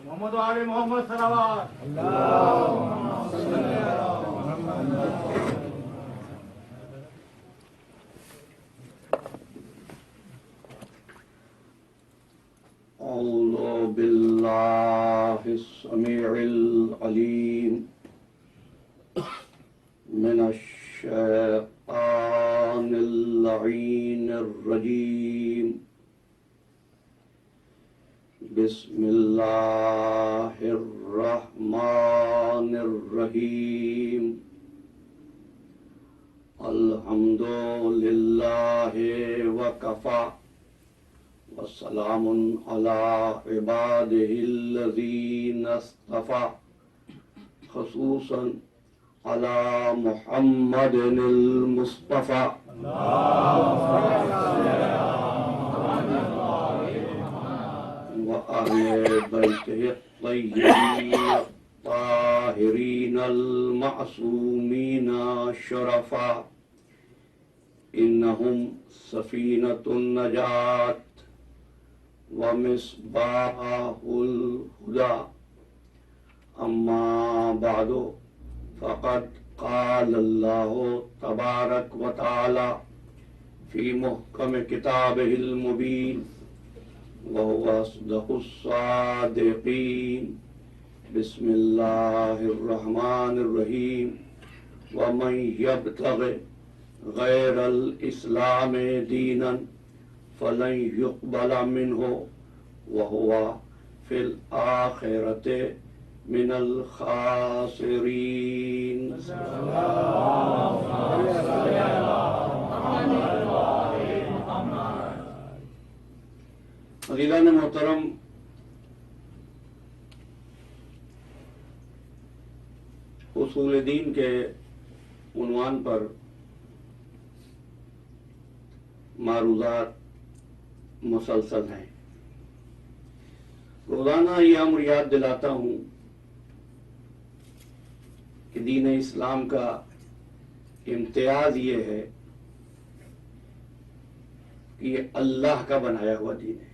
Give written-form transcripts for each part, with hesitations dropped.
محمد وآل محمد صلوات أعوذ بالله السميع العليم من الشيطان اللعين الرجيم بسم الله الرحمن الرحيم الحمد لله وكفى وسلام على عباده الذين اصطفى خصوصا على محمد المصطفى وآل بيته الطيبين الطاهرين المعصومين الشرفاء إنهم سفينة النجاة ومصباح الهدى أما بعد فقد قال الله تبارك وتعالى في محكم كتابه المبين وهو أصدق الصادقين بسم الله الرحمن الرحيم ومن يبتغ غير الإسلام دينا فلن يقبل منه وهو في الآخرة من الخاسرين عزیزان محترم، اصول دین کے عنوان پر معروضات مسلسل ہیں۔ روزانہ یہ امر یاد دلاتا ہوں کہ دین اسلام کا امتیاز یہ ہے کہ یہ اللہ کا بنایا ہوا دین ہے،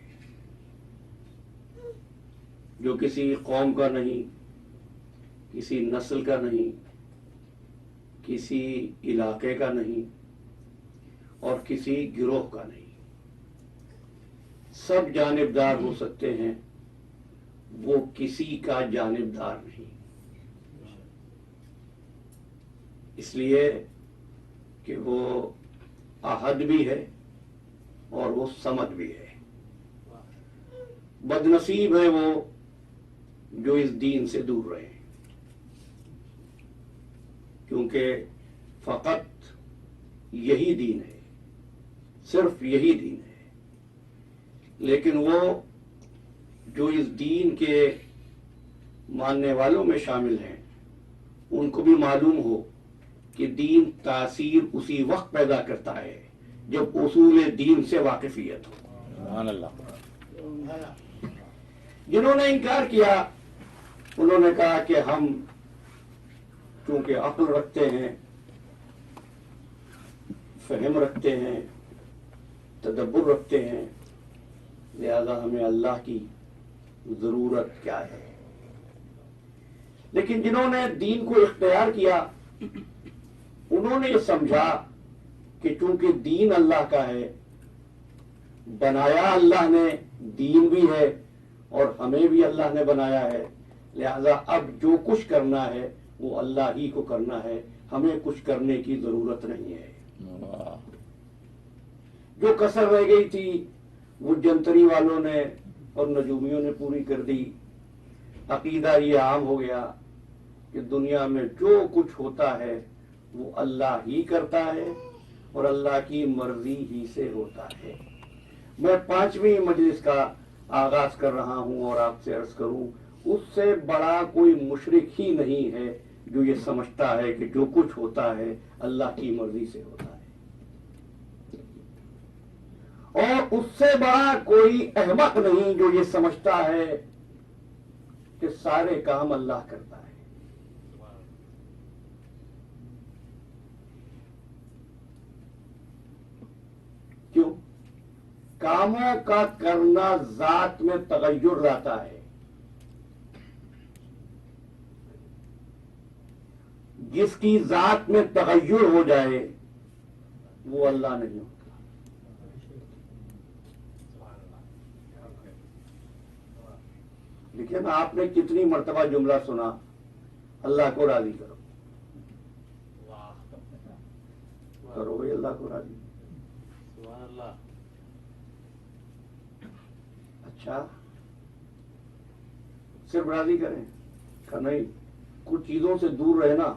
جو کسی قوم کا نہیں، کسی نسل کا نہیں، کسی علاقے کا نہیں اور کسی گروہ کا نہیں، سب جانبدار ہو سکتے ہیں، وہ کسی کا جانبدار نہیں، اس لیے کہ وہ احد بھی ہے اور وہ صمد بھی ہے۔ بد نصیب ہے وہ جو اس دین سے دور رہے، کیونکہ فقط یہی دین ہے، صرف یہی دین ہے۔ لیکن وہ جو اس دین کے ماننے والوں میں شامل ہیں، ان کو بھی معلوم ہو کہ دین تاثیر اسی وقت پیدا کرتا ہے جب اصول دین سے واقفیت ہو۔ سبحان اللہ۔ جنہوں نے انکار کیا انہوں نے کہا کہ ہم چونکہ عقل رکھتے ہیں، فہم رکھتے ہیں، تدبر رکھتے ہیں، لہذا ہمیں اللہ کی ضرورت کیا ہے۔ لیکن جنہوں نے دین کو اختیار کیا انہوں نے یہ سمجھا کہ چونکہ دین اللہ کا ہے، بنایا اللہ نے، دین بھی ہے اور ہمیں بھی اللہ نے بنایا ہے، لہذا اب جو کچھ کرنا ہے وہ اللہ ہی کو کرنا ہے، ہمیں کچھ کرنے کی ضرورت نہیں ہے۔ جو کسر رہ گئی تھی وہ جنتری والوں نے اور نجومیوں نے پوری کر دی۔ عقیدہ یہ عام ہو گیا کہ دنیا میں جو کچھ ہوتا ہے وہ اللہ ہی کرتا ہے اور اللہ کی مرضی ہی سے ہوتا ہے۔ میں 5ویں مجلس کا آغاز کر رہا ہوں اور آپ سے عرض کروں، اس سے بڑا کوئی مشرک ہی نہیں ہے جو یہ سمجھتا ہے کہ جو کچھ ہوتا ہے اللہ کی مرضی سے ہوتا ہے، اور اس سے بڑا کوئی احمق نہیں جو یہ سمجھتا ہے کہ سارے کام اللہ کرتا ہے۔ کاموں کا کرنا ذات میں تغیر لاتا ہے. جس کی ذات میں تغیر ہو جائے وہ اللہ نہیں ہوتا. لیکن آپ نے کتنی مرتبہ جملہ سنا, اللہ کو راضی کرو, کرو بھائی اللہ کو راضی. اچھا صرف راضی کریں کہ نہیں, کچھ چیزوں سے دور رہنا,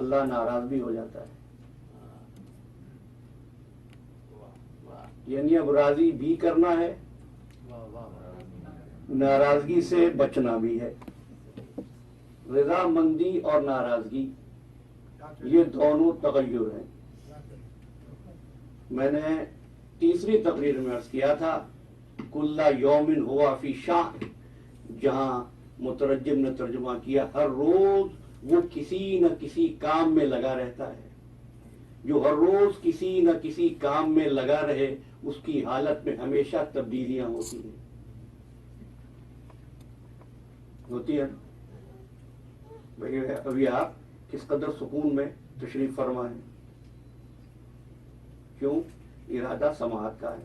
اللہ ناراض بھی ہو جاتا ہے. یعنی اب راضی بھی کرنا ہے, ناراضگی سے بچنا بھی ہے. رضامندی اور ناراضگی یہ دونوں تغیر ہیں. میں نے تیسری تقریر میں عرض کیا تھا کل یوم ہوا فی شان, جہاں مترجم نے ترجمہ کیا ہر روز وہ کسی نہ کسی کام میں لگا رہتا ہے. جو ہر روز کسی نہ کسی کام میں لگا رہے اس کی حالت میں ہمیشہ تبدیلیاں ہوتی ہیں, ہوتی ہے. ابھی آپ کس قدر سکون میں تشریف فرما ہے, کیوں؟ ارادہ سماعت کا ہے.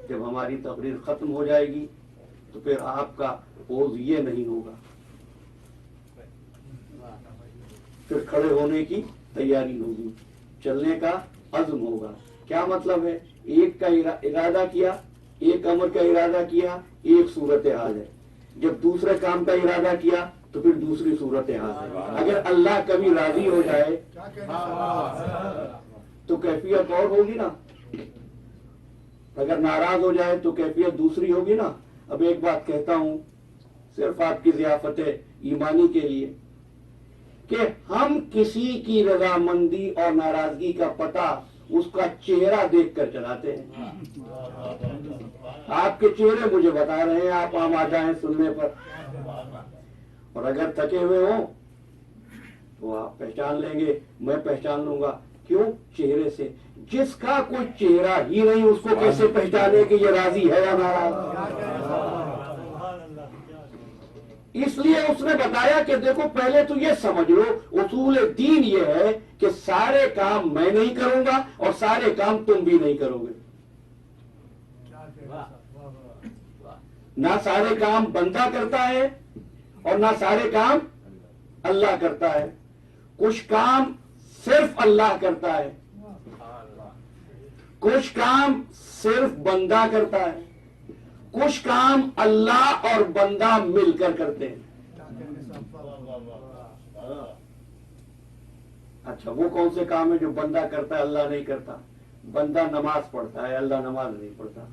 جب ہماری تقریر ختم ہو جائے گی تو پھر آپ کا پوز یہ نہیں ہوگا, پھر کھڑے ہونے کی تیاری ہوگی, چلنے کا عزم ہوگا. کیا مطلب ہے؟ ایک کا ارادہ کیا, ایک امر کا ارادہ کیا, ایک صورت حال ہے. جب دوسرے کام کا ارادہ کیا تو پھر دوسری صورت حال ہے. اگر اللہ کبھی راضی ہو جائے تو کیفیت اور ہوگی نا, اگر ناراض ہو جائے تو کیفیت دوسری ہوگی نا. اب ایک بات کہتا ہوں صرف آپ کی ضیافت ایمانی کے لیے کہ ہم کسی کی رضامندی اور ناراضگی کا پتہ اس کا چہرہ دیکھ کر چلاتے ہیں. آپ کے چہرے مجھے بتا رہے ہیں, آپ آمادہ ہیں سننے پر, اور اگر تھکے ہوئے ہوں تو آپ پہچان لیں گے, میں پہچان لوں گا. کیوں؟ چہرے سے. جس کا کوئی چہرہ ہی نہیں اس کو کیسے پہچانے کہ یہ راضی ہے یا ناراض؟ اس لیے اس نے بتایا کہ دیکھو پہلے تو یہ سمجھ لو اصول دین یہ ہے کہ سارے کام میں نہیں کروں گا اور سارے کام تم بھی نہیں کرو گے. نہ سارے کام بندہ کرتا ہے اور نہ سارے کام اللہ کرتا ہے. کچھ کام صرف اللہ کرتا ہے, کچھ کام صرف بندہ کرتا ہے, کچھ کام اللہ اور بندہ مل کر کرتے ہیں. اچھا وہ کون سے کام ہے جو بندہ کرتا ہے اللہ نہیں کرتا؟ بندہ نماز پڑھتا ہے, اللہ نماز نہیں پڑھتا.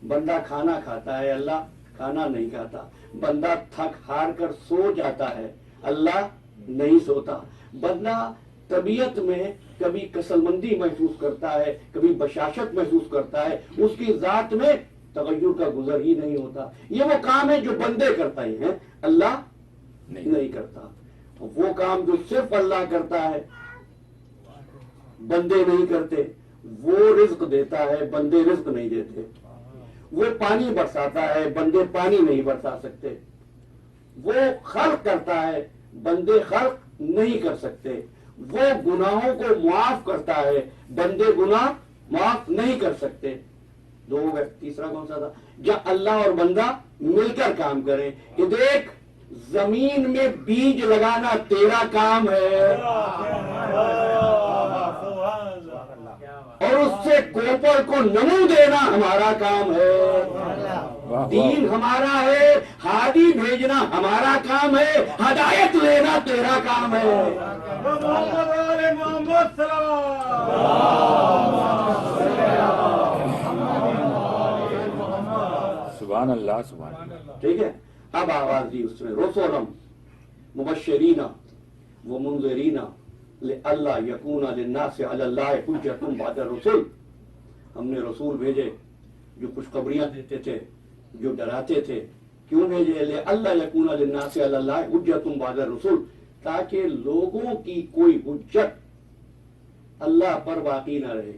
بندہ کھانا کھاتا ہے, اللہ کھانا نہیں کھاتا. بندہ تھک ہار کر سو جاتا ہے, اللہ نہیں سوتا. بندہ طبیعت میں کبھی کسل مندی محسوس کرتا ہے, کبھی بشاشت محسوس کرتا ہے, اس کی ذات میں تغیر کا گزر ہی نہیں ہوتا. یہ وہ کام ہے جو بندے کرتا ہی ہیں, اللہ نہیں کرتا. وہ کام جو صرف اللہ کرتا ہے بندے نہیں کرتے. وہ رزق دیتا ہے, بندے رزق نہیں دیتے. وہ پانی برساتا ہے, بندے پانی نہیں برسا سکتے. وہ خلق کرتا ہے, بندے خلق نہیں کر سکتے. وہ گناہوں کو معاف کرتا ہے, بندے گناہ معاف نہیں کر سکتے. دو ہو گئے, تیسرا کون سا تھا؟ جب اللہ اور بندہ مل کر کام کریں. کہ دیکھ زمین میں بیج لگانا تیرا کام ہے اور اس سے کوپر کو نمو دینا ہمارا کام ہے. دین ہمارا ہے, ہادی بھیجنا ہمارا کام ہے, ہدایت لینا تیرا کام ہے. محمد سبحان اللہ سبحان اللہ. ٹھیک ہے. اب آواز دی اس نے رسولم مبشرین و منذرین لئلا یکون للناس علی اللہ حجۃ بعد الرسل. ہم نے رسول بھیجے جو خوشخبریاں دیتے تھے, جو ڈراتے تھے. کیوں بھیجے؟ لئلا یکون للناس علی اللہ حجۃ بعد الرسل, تاکہ لوگوں کی کوئی حجت اللہ پر باقی نہ رہے.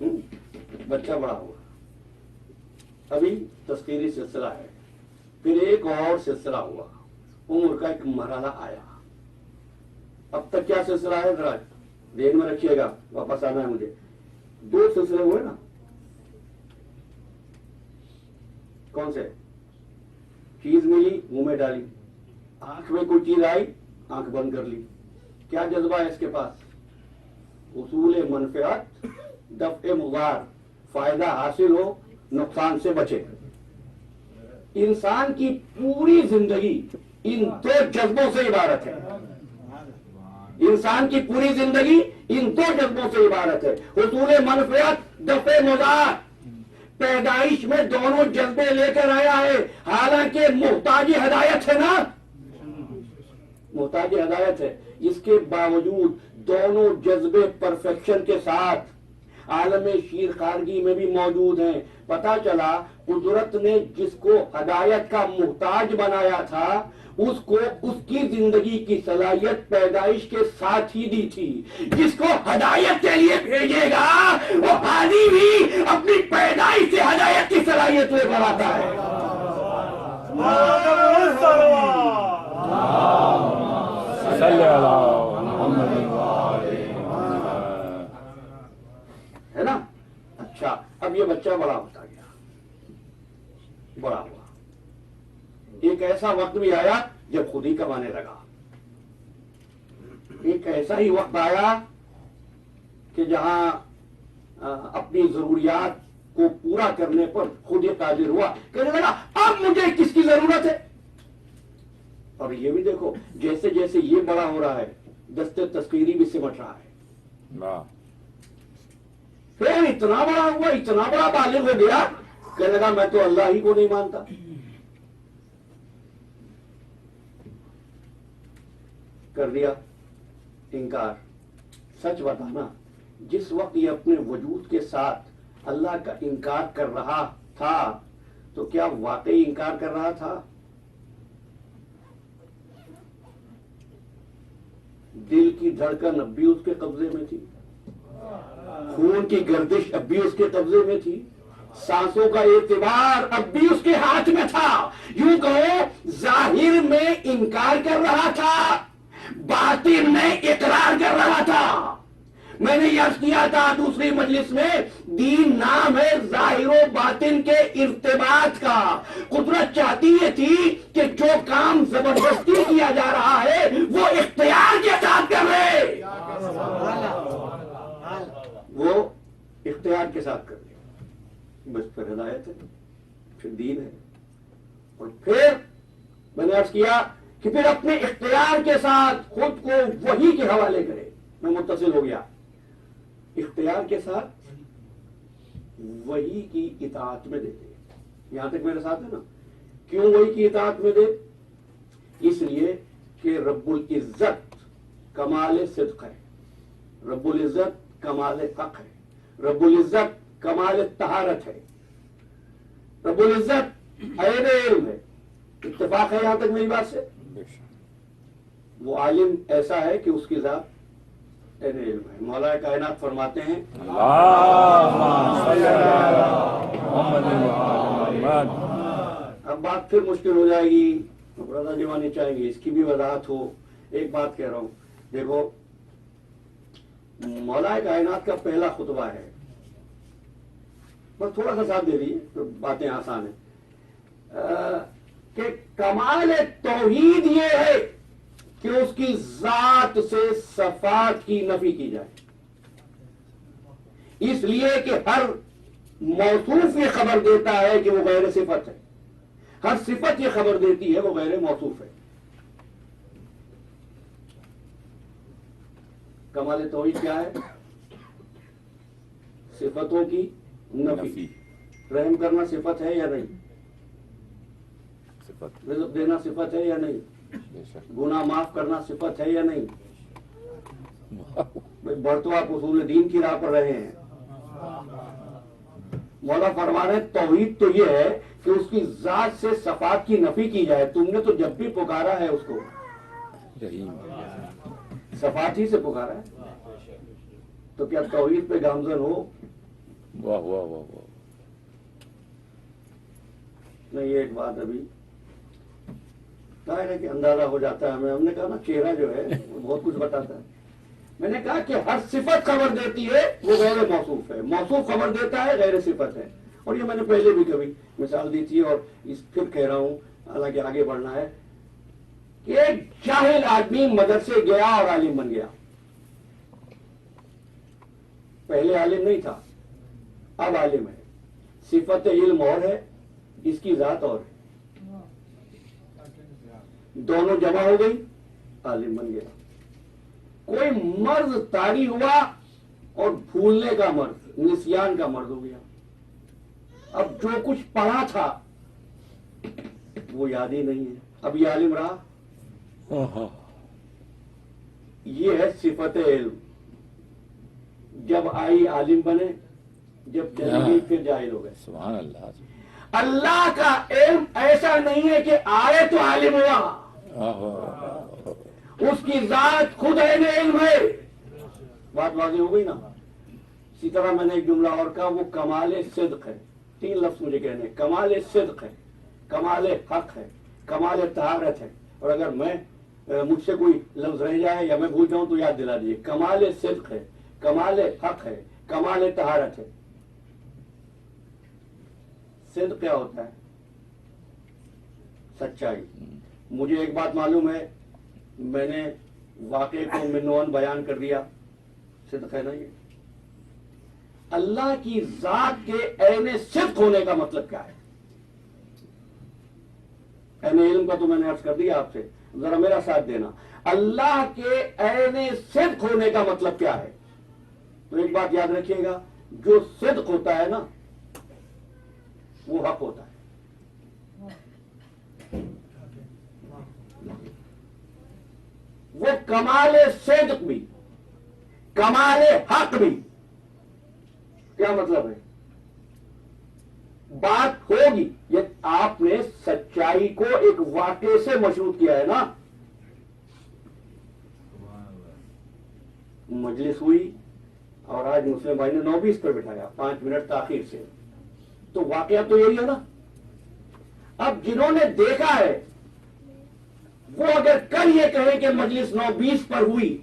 بچہ بڑا ہوا، ابھی تذکیری سلسلہ ہے، پھر ایک اور سلسلہ ہوا، عمر کا ایک مرحلہ آیا. اب تک کیا سلسلہ ہے ذرا ذہن میں رکھیے گا، واپس آنا ہے مجھے. 2 سلسلے ہوئے نا، کون سے؟ چیز ملی منہ میں ڈالی، آنکھ میں کوئی چیز آئی آنکھ بند کر لی. کیا جذبہ ہے اس کے پاس؟ حصول منفعت، دفع مضار، فائدہ حاصل ہو، نقصان سے بچے. انسان کی پوری زندگی ان 2 جذبوں سے عبارت ہے. انسان کی پوری زندگی ان 2 جذبوں سے عبارت ہے، حصول منفعت، دفع مضار. پیدائش میں دونوں جذبے لے کر آیا ہے، حالانکہ محتاج ہدایت ہے نا، محتاج ہدایت ہے. اس کے باوجود دونوں جذبے پرفیکشن کے ساتھ عالم شیر خارگی میں بھی موجود ہیں. پتا چلا قدرت نے جس کو ہدایت کا محتاج بنایا تھا اس کو اس کی زندگی کی صلاحیت پیدائش کے ساتھ ہی دی تھی. جس کو ہدایت کے لیے بھیجے گا وہ حالی بھی اپنی پیدائش سے ہدایت کی صلاحیت لے کر آتا ہے. صلی اللہ محمد ہے نا. اچھا اب یہ بچہ بڑا ہوتا گیا، بڑا ہوا، ایک ایسا وقت بھی آیا جب خود ہی کمانے لگا. ایک ایسا ہی وقت آیا کہ جہاں اپنی ضروریات کو پورا کرنے پر خود ہی قادر ہوا. کہنے لگا اب مجھے کس کی ضرورت ہے. اور یہ بھی دیکھو جیسے جیسے یہ بڑا ہو رہا ہے دستے تذکیری بھی سمٹ رہا ہے. پھر اتنا بڑا ہوا، اتنا بڑا بالغ ہو گیا، کہنے لگا میں تو اللہ ہی کو نہیں مانتا. کر دیا انکار. سچ بتانا جس وقت یہ اپنے وجود کے ساتھ اللہ کا انکار کر رہا تھا تو کیا واقعی انکار کر رہا تھا؟ دل کی دھڑکن اب بھی اس کے قبضے میں تھی، خون کی گردش اب بھی اس کے قبضے میں تھی، سانسوں کا اعتبار اب بھی اس کے ہاتھ میں تھا. یوں کہو ظاہر میں انکار کر رہا تھا، باطن میں اقرار کر رہا تھا. میں نے یاد کیا تھا دوسری مجلس میں، دین نام ہے ظاہر و باطن کے ارتباط کا. قدرت چاہتی یہ تھی کہ جو کام زبردستی کیا جا رہا ہے وہ اختیار کے ساتھ کر رہے، وہ اختیار کے ساتھ کر لے. بس پھر ہدایت ہے، پھر دین ہے. اور پھر میں نے عرض کیا کہ پھر اپنے اختیار کے ساتھ خود کو وحی کے حوالے کرے. میں متصل ہو گیا اختیار کے ساتھ وحی کی اطاعت میں دے دے. یہاں تک میرے ساتھ ہے نا. کیوں وحی کی اطاعت میں دے؟ اس لیے کہ رب العزت کمال صدق ہے، رب العزت کمال حق ہے، رب العزت کمال طہارت ہے، رب العزت عین علم ہے. اتفاق ہے یہاں تک میری بات سے؟ وہ عالم ایسا ہے کہ اس کی ذات عین علم ہے. مولا کائنات فرماتے ہیں اب بات پھر مشکل ہو جائے گی، رضا جوانی چاہیں گے اس کی بھی وضاحت ہو. ایک بات کہہ رہا ہوں، دیکھو مولا کائنات کا پہلا خطبہ ہے، بس تھوڑا سا ساتھ دے دیجیے تو باتیں آسان ہیں، کہ کمال توحید یہ ہے کہ اس کی ذات سے صفات کی نفی کی جائے. اس لیے کہ ہر موصوف یہ خبر دیتا ہے کہ وہ غیر صفت ہے، ہر صفت یہ خبر دیتی ہے وہ غیر موصوف ہے. کمال توحید کیا ہے؟ صفتوں کی نفی. رحم کرنا صفت ہے یا نہیں؟ رزق دینا صفت ہے یا نہیں؟ گناہ معاف کرنا صفت ہے یا نہیں؟ بڑھ تو آپ اصول دین کی راہ پر رہے ہیں. مولا فرمانے توحید تو یہ ہے کہ اس کی ذات سے صفات کی نفی کی جائے. تم نے تو جب بھی پکارا ہے اس کو صفات ہی سے پکارا ہے، تو کیا توحید پہ گامزن ہو؟ واہ واہ واہ واہ. نہیں یہ ایک بات ابھی ظاہر ہے کہ اندازہ ہو جاتا ہے ہمیں. ہم نے کہا نا چہرہ جو ہے وہ بہت کچھ بتاتا ہے. میں نے کہا کہ ہر صفت خبر دیتی ہے وہ غیر موصوف ہے, موصوف خبر دیتا ہے غیر صفت ہے. اور یہ میں نے پہلے بھی کبھی مثال دی تھی اور اس پھر کہہ رہا ہوں, حالانکہ آگے بڑھنا ہے, کہ ایک جاہل آدمی مدرسے گیا اور عالم بن گیا. پہلے عالم نہیں تھا, اب عالم ہے. صفت علم اور ہے, اس کی ذات اور ہے. دونوں جمع ہو گئی, عالم بن گیا. کوئی مرض طاری ہوا اور بھولنے کا مرض, نسیان کا مرض ہو گیا. اب جو کچھ پڑھا تھا وہ یاد ہی نہیں ہے, اب یہ عالم رہا. یہ ہے صفت علم. جب آئی عالم بنے, جب چلی گئی پھر جاہل ہو گئے. سبحان اللہ. اللہ کا علم ایسا نہیں ہے کہ آئے تو عالم ہوا, اس کی ذات خود عین علم ہے. بات واضح ہو گئی نا. اسی طرح میں نے ایک جملہ اور کہا, وہ کمال صدق ہے. 3 لفظ مجھے کہنے ہیں, کمال صدق ہے, کمال حق ہے, کمال طہارت ہے. اور اگر میں مجھ سے کوئی لفظ رہ جائے یا میں بھول جاؤں تو یاد دلا دیجیے. کمال صدق ہے, کمال حق ہے, کمال طہارت ہے. صدق کیا ہوتا ہے؟ سچائی. مجھے ایک بات معلوم ہے, میں نے واقعے کو منوان بیان کر دیا, صدق ہے نا یہ. اللہ کی ذات کے عین صدق ہونے کا مطلب کیا ہے؟ عین علم کا تو میں نے عرض کر دیا آپ سے, ذرا میرا ساتھ دینا. اللہ کے عین صدق ہونے کا مطلب کیا ہے؟ تو ایک بات یاد رکھیے گا, جو صدق ہوتا ہے نا وہ حق ہوتا ہے. وہ کمال صدق بھی, کمال حق بھی. کیا مطلب ہے؟ بات ہوگی, یہ آپ نے سچائی کو ایک واقعے سے مشروط کیا ہے نا. مجلس ہوئی اور آج مسلم بھائی نے 9:20 پہ بٹھایا, 5 منٹ تاخیر سے, تو واقعہ تو یہی ہے نا. اب جنہوں نے دیکھا ہے وہ اگر کل یہ کہیں کہ مجلس 9:20 پر ہوئی,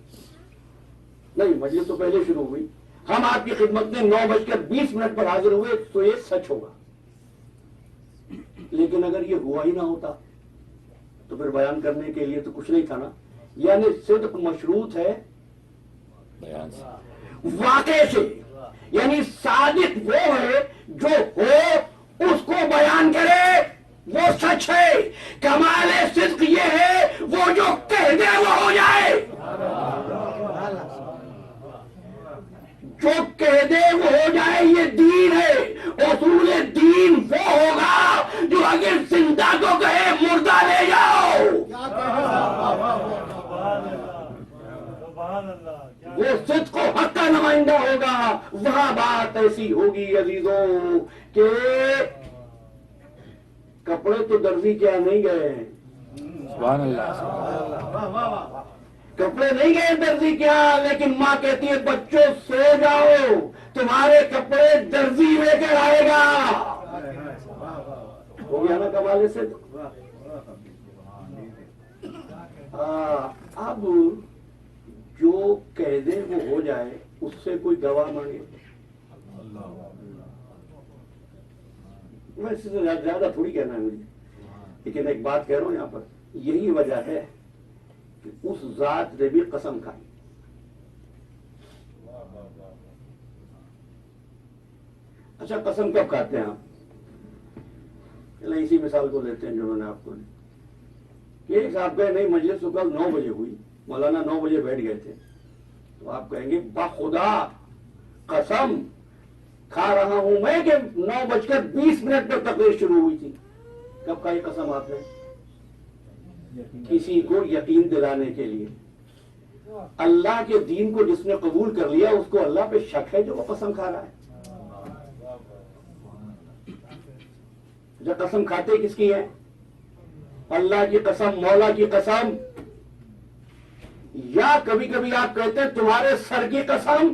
نہیں مجلس تو پہلے شروع ہوئی, ہم آپ کی خدمت میں 9:20 پر حاضر ہوئے, تو یہ سچ ہوگا. لیکن اگر یہ ہوا ہی نہ ہوتا تو پھر بیان کرنے کے لیے تو کچھ نہیں تھا نا. یعنی صدق مشروط ہے بیان سے, واقعے سے. یعنی صادق وہ ہے جو ہو اس کو بیان کرے, وہ سچ ہے. کمال صدق یہ ہے وہ جو کہہ دے وہ ہو جائے, جو کہہ دے وہ ہو جائے. یہ دین ہے. اصول دین وہ ہوگا جو اگر زندہ کو کہے مردہ لے جاؤ. وہ صدق و حق کا نمائندہ ہوگا. وہاں بات ایسی ہوگی عزیزوں کہ کپڑے تو درزی کیا نہیں گئے ہیں, سبحان اللہ. کپڑے نہیں گئے درزی کیا, لیکن ماں کہتی ہے بچوں سو جاؤ, تمہارے کپڑے درزی لے کر آئے گا. ہو گیا نا کمال سے. اب جو کہہ دے وہ ہو جائے, اس سے کوئی گواہ مانگے. میں اس سے زیادہ تھوڑی کہنا ہے مجھے, لیکن ایک بات کہہ رہا ہوں یہاں پر, یہی وجہ ہے کہ اس ذات نے بھی قسم کھائی. اچھا قسم کب کھاتے ہیں آپ؟ اسی مثال کو لیتے ہیں جو میں نے آپ کو دی. ایک صاحب گئے, نہیں مجلس تو کل 9 بجے ہوئی, مولانا 9 بجے بیٹھ گئے تھے, تو آپ کہیں گے بخدا قسم کھا رہا ہوں میں کہ 9:20 پر تقریر شروع ہوئی تھی. کب کھائی قسم آپ نے؟ کسی کو یقین دلانے کے لیے. اللہ کے دین کو جس نے قبول کر لیا اس کو اللہ پہ شک ہے جو وہ قسم کھا رہا ہے. جب قسم کھاتے کس کی ہے؟ اللہ کی قسم, مولا کی قسم. یا کبھی کبھی آپ کہتے ہیں تمہارے سر کی قسم,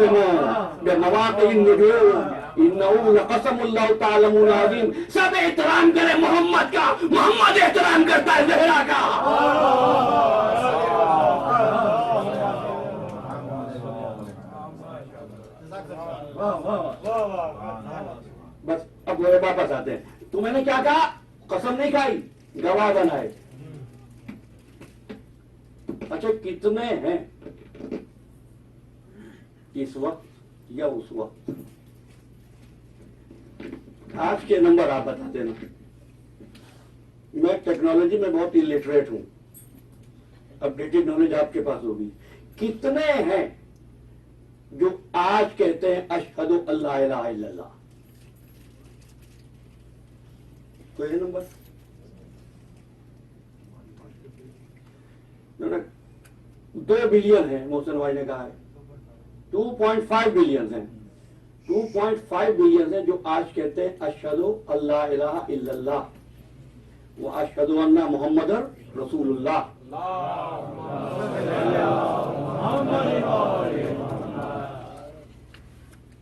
واقسموا بمواقع النجوم انه لقسم اللہ تعلمون عظیم. سب احترام کرے محمد کا، محمد احترام کرتا ہے زہرا کا. بس اب میرے واپس آتے ہیں. تو میں نے کیا کہا؟ قسم نہیں کھائی، گواہ بنائے. اچھا کتنے ہیں اس وقت یا اس وقت؟ آج کے نمبر آپ بتا دینا. میں ٹیکنالوجی میں بہت الٹریٹ ہوں، اپڈیٹڈ نالج آپ کے پاس ہوگی. کتنے ہیں جو آج کہتے ہیں اشہد اللہ الہ الا اللہ؟ کوئی ہے نمبر؟ 2 بلین ہے، محسن بھائی نے کہا ہے 2.5 بلین ہیں. 2.5 بلین ہیں جو آج کہتے ہیں اشہد اللہ الہ الا اللہ و اشہد ان محمد رسول اللہ.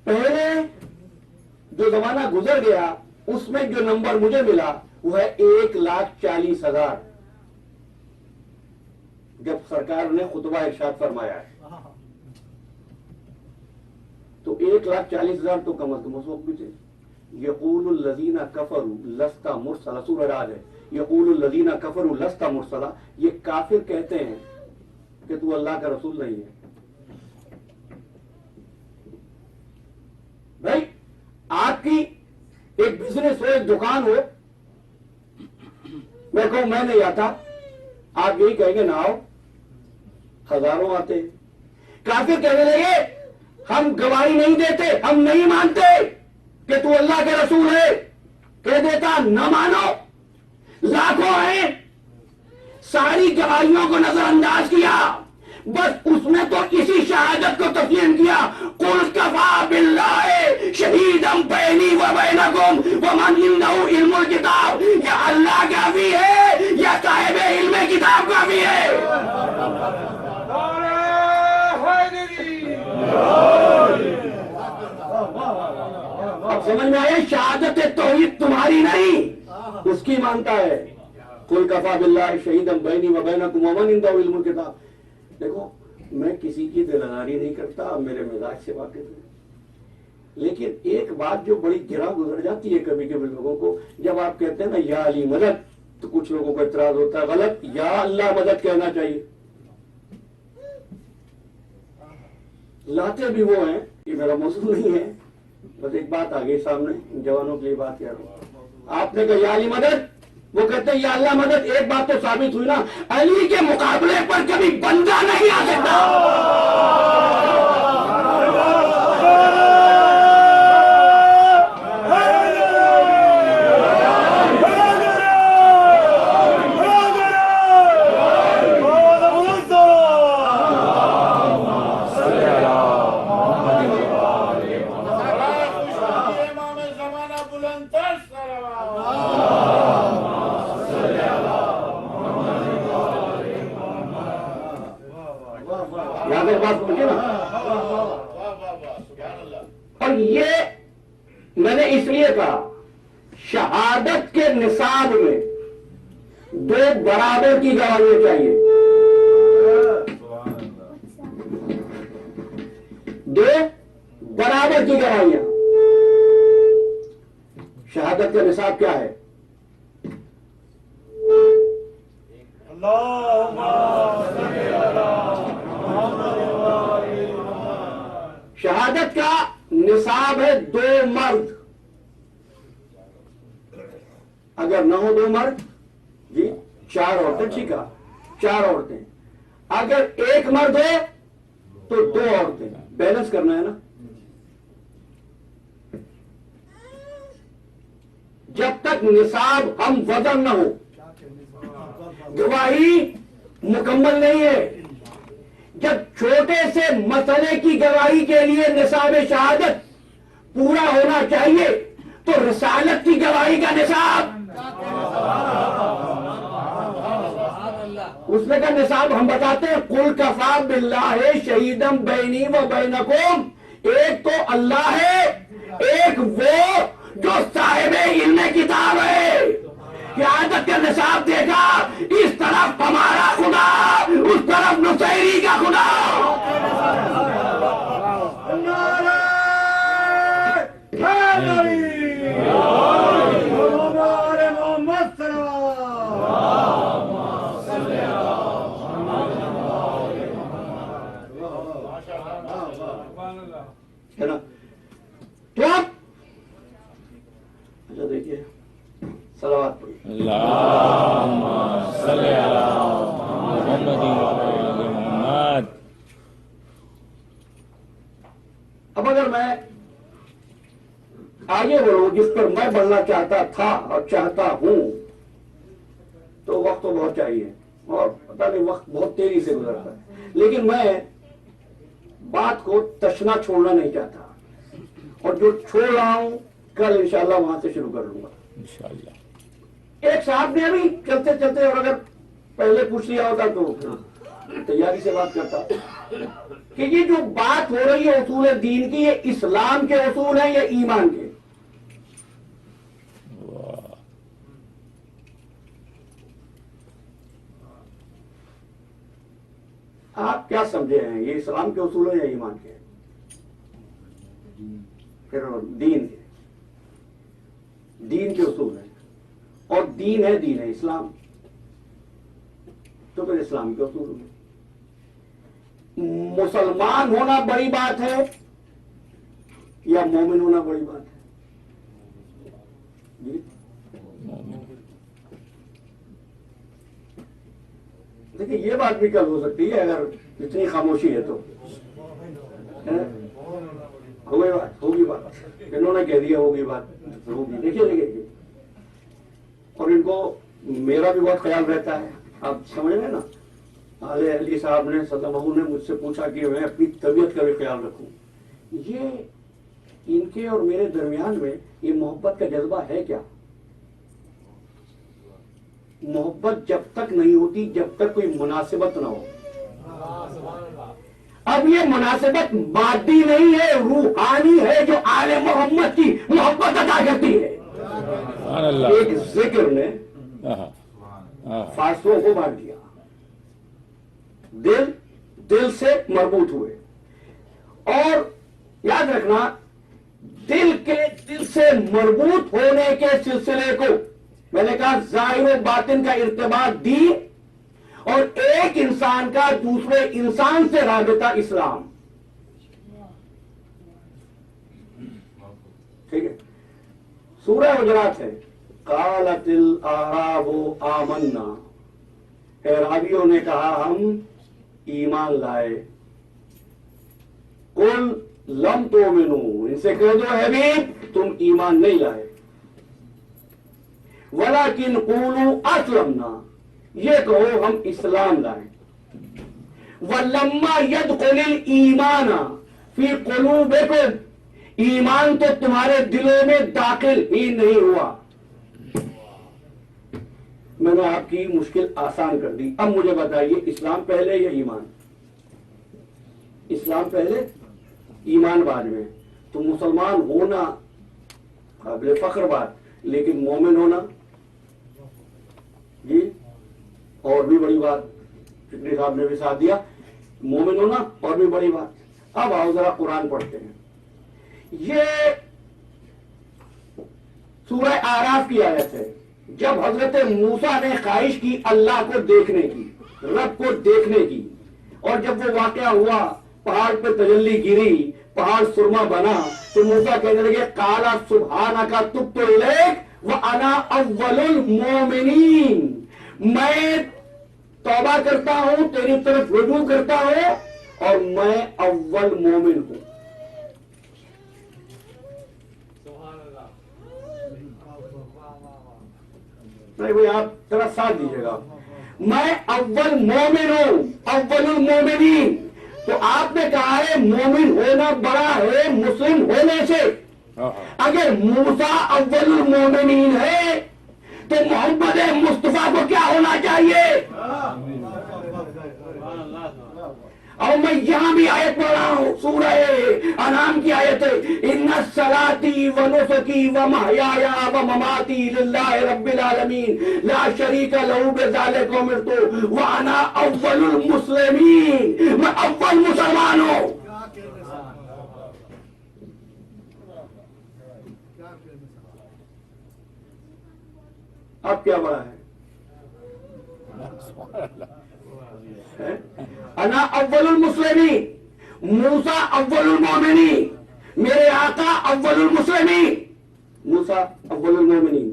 پہلے جو زمانہ گزر گیا اس میں جو نمبر مجھے ملا وہ ہے 1,40,000 جب سرکار نے خطبہ ارشاد فرمایا ہے. تو 1,40,000 تو کم از کم اس وقت بھی تھے. یقول الذین کفروا لست مرسلا، سورہ رعد ہے. یقول الذین کفروا لست مرسلا، یہ کافر کہتے ہیں کہ تو اللہ کا رسول نہیں ہے. بھائی آپ کی ایک بزنس ہو، ایک دکان ہو، میں کہوں میں نہیں آتا، آپ یہی کہیں گے نہ آؤ، ہزاروں آتے. کافر کہنے لگے ہم گواہی نہیں دیتے، ہم نہیں مانتے کہ تو اللہ کے رسول ہے. کہہ دیتا نہ مانو. لاکھوں ہیں، ساری گواہیوں کو نظر انداز کیا، بس اس میں تو اسی شہادت کو تسلیم کیا. قل کفا باللہ شہیدا بینی و بینکم ومن عندہ علم الکتاب. یا اللہ کافی ہے یا صاحب علم کتاب کافی ہے؟ اب سمجھ میں آئے؟ شہادت توحید تمہاری نہیں، اس کی مانتا ہے. قل کفا باللہ شہیدا بینی و بینکم ومن عندہ علم الکتاب. دیکھو میں کسی کی دلداری نہیں کرتا، آپ میرے مزاج سے واقف ہیں، لیکن ایک بات جو بڑی گرا گزر جاتی ہے کبھی کبھی لوگوں کو، جب آپ کہتے ہیں نا یا علی مدد، تو کچھ لوگوں کو اعتراض ہوتا ہے غلط، یا اللہ مدد کہنا چاہیے. لاتے بھی وہ ہیں، یہ میرا موضوع نہیں ہے، بس ایک بات آ گئی سامنے، جوانوں کے لیے بات کہہ رہا ہوں. آپ نے کہا یا علی مدد، وہ کہتے ہیں یا اللہ مدد. ایک بات تو ثابت ہوئی نا، علی کے مقابلے پر کبھی بندہ نہیں آ سکتا. اور یہ میں نے اس لیے کہا شہادت کے نصاب میں 2 برابر کی گواہیاں چاہیے. 2 برابر کی گواہیاں. شہادت کا نصاب کیا ہے؟ شہادت کا نصاب ہے 2 مرد. اگر نہ ہو 2 مرد جی 4 عورتیں، ٹھیک ہے 4 عورتیں. اگر 1 مرد ہے تو 2 عورتیں. بیلنس کرنا ہے نا. جب تک نصاب ہم وزن نہ ہو گواہی مکمل نہیں ہے. جب چھوٹے سے مسئلے کی گواہی کے لیے نصاب شہادت پورا ہونا چاہیے تو رسالت کی گواہی کا نصاب، اس میں کا نصاب ہم بتاتے ہیں قل کفا باللہ شہیدا بینی و بینکم. ایک تو اللہ ہے، ایک وہ جو صاحب علم کتاب ہے. یہاں تک کہ نصاب دیکھا، اس طرف ہمارا خدا، اس طرف نصیری کا خدا. ہے نا؟ تو اچھا دیکھیے صلوات پڑھیے. اللہم صلی علی محمد و آل محمد. اب اگر میں آگے بڑھوں جس پر میں بڑھنا چاہتا تھا اور چاہتا ہوں، تو وقت تو بہت چاہیے اور پتہ نہیں وقت بہت تیزی سے گزرتا ہے، لیکن میں بات کو تشنا چھوڑنا نہیں چاہتا، اور جو چھوڑ رہا ہوں کل انشاءاللہ وہاں سے شروع کر لوں گا. انشاءاللہ. ایک صاحب نے ابھی چلتے چلتے، اور اگر پہلے پوچھ لیا ہوتا تو تیاری سے بات کرتا، کہ یہ جو بات ہو رہی ہے اصول دین کی، یہ اسلام کے اصول ہیں یا ایمان کے؟ واہ. آپ کیا سمجھے ہیں، یہ اسلام کے اصول ہیں یا ایمان کے؟ پھر دین کے، دین کے اصول ہیں، اور دین ہے اسلام، تو پھر اسلام کے اصول ہیں. مسلمان ہونا بڑی بات ہے یا مومن ہونا بڑی بات ہے؟ جی دیکھیے، یہ بات بھی کل ہو سکتی ہے اگر اتنی خاموشی ہے تو. ہوگی بات، انہوں نے کہہ دیا ہوگی بات، ہوگی. دیکھیے اور ان کو میرا بھی بہت خیال رہتا ہے، آپ سمجھ رہے ہیں نا. علی علی صاحب نے، صدر بہو نے مجھ سے پوچھا کہ میں اپنی طبیعت کا بھی خیال رکھوں. یہ ان کے اور میرے درمیان میں یہ محبت کا جذبہ ہے کیا؟ محبت جب تک نہیں ہوتی جب تک کوئی مناسبت نہ ہو. اب یہ مناسبت مادی نہیں ہے، روحانی ہے، جو آل محمد کی محبت ادا کرتی ہے. سبحان اللہ. ایک ذکر نے فاصلوں کو بانٹ دیا، دل سے مربوط ہوئے. اور یاد رکھنا، دل سے مربوط ہونے کے سلسلے کو میں نے کہا ظاہر و باطن کا ارتباط دین، اور ایک انسان کا دوسرے انسان سے رابطہ اسلام. ٹھیک ہے. سورہ حجرات ہے، قالت الاعراب آمنا، اعرابیوں نے کہا ہم ایمان لائے. قل لم تؤمنوا، ان سے کہہ دو حبیب تم ایمان نہیں لائے. ولیکن قولوا اسلمنا، یہ کہو ہم اسلام لائے. ولما يدخل الایمان فی قلوبکم، ایمان تو تمہارے دلوں میں داخل ہی نہیں ہوا. میں نے آپ کی مشکل آسان کر دی. اب مجھے بتائیے، اسلام پہلے یا ایمان؟ اسلام پہلے، ایمان بعد میں. تو مسلمان ہونا قابل فخر بات، لیکن مومن ہونا جی اور بھی بڑی بات. فکری صاحب نے بھی ساتھ دیا، مومن ہونا اور بھی بڑی بات. اب آؤ ذرا قرآن پڑھتے ہیں. یہ سورہ اعراف کی آیت ہے. جب حضرت موسیٰ نے خواہش کی اللہ کو دیکھنے کی، رب کو دیکھنے کی، اور جب وہ واقعہ ہوا، پہاڑ پہ تجلی گری، پہاڑ سرما بنا، تو موسیٰ کہنے لگے قال سبحانک تبت الیک وانا اول المؤمنین، میں توبہ کرتا ہوں، تیری طرف رجوع کرتا ہوں، اور میں اول مومن ہوں. نہیں بھائی، آپ ذرا ساتھ دیجیے گا. میں اول مومن ہوں، اول المومنین. تو آپ نے کہا ہے مومن ہونا بڑا ہے مسلم ہونے سے. اگر موسیٰ اول المومنین ہے تو محمد مصطفیٰ کو کیا ہونا چاہیے؟ اور میں یہاں بھی آیت پڑھ رہا ہوں، سورہ انعام کی آیت ہے، ان صلاتی و نسکی و محیایا و مماتی للہ رب العالمین لا شریک لہ بذالک امرت وانا اول المسلمین، میں اول مسلمان ہوں۔ اب کیا بڑا ہے؟ انا اول المسلمین، موسیٰ اول المومنین، میرے آقا اول المسلمین، موسیٰ اول المومنین۔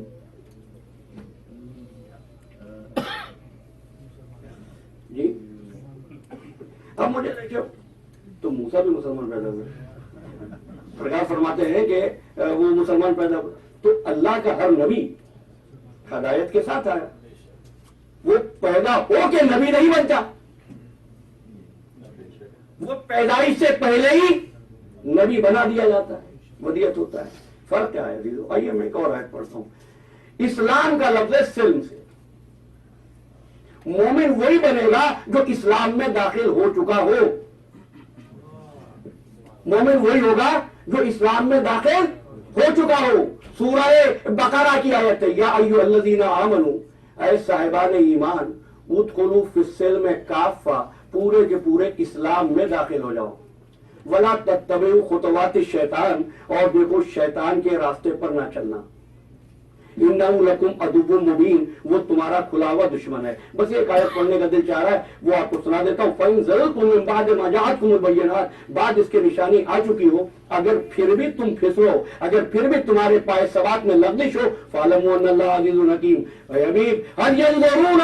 جی اب مجھے دیکھو، تو موسیٰ بھی مسلمان پیدا ہوئے، سرکار فرماتے ہیں کہ وہ مسلمان پیدا ہوئے، تو اللہ کا ہر نبی ہدایت کے ساتھ آیا، وہ پیدا ہو کے نبی نہیں بنتا، وہ پیدائش سے پہلے ہی نبی بنا دیا جاتا ہے، ودیت ہوتا ہے۔ فرق کیا ہے؟ آئیے میں ایک اور آیت پڑھتا ہوں۔ اسلام کا لفظ ہے سلم سے، مومن وہی بنے گا جو اسلام میں داخل ہو چکا ہو، مومن وہی ہوگا جو اسلام میں داخل ہو چکا ہو۔ سورہ بقرہ کی آیت ہے، یا ایھا الذین آمنوا، اے صاحبان ایمان، ادخلوا فی السلم کافہ، پورے کے پورے اسلام میں داخل ہو جاؤ، ولا تتبعوا خطوات الشیطان، اور دیکھو شیطان کے راستے پر نہ چلنا، انہ لکم عدو مبین، وہ تمہارا کھلا ہوا دشمن ہے۔ بس ایک آیت پڑھنے کا دل چاہ رہا ہے، وہ آپ کو سنا دیتا ہوں۔ فَإِن زَلَلْتُم مِّن بَعْدِ مَا جَاءَتْكُمُ الْبَيِّنَاتُ، بعد اس کے نشانی آ چکی ہو، اگر پھر بھی تم پھسلو، اگر پھر بھی تمہارے پائے سوات میں لغزش ہو، فَاعْلَمُوا أَنَّ اللَّهَ عَزِيزٌ حَكِيمٌ۔ اے حبیب، هَلْ يَنظُرُونَ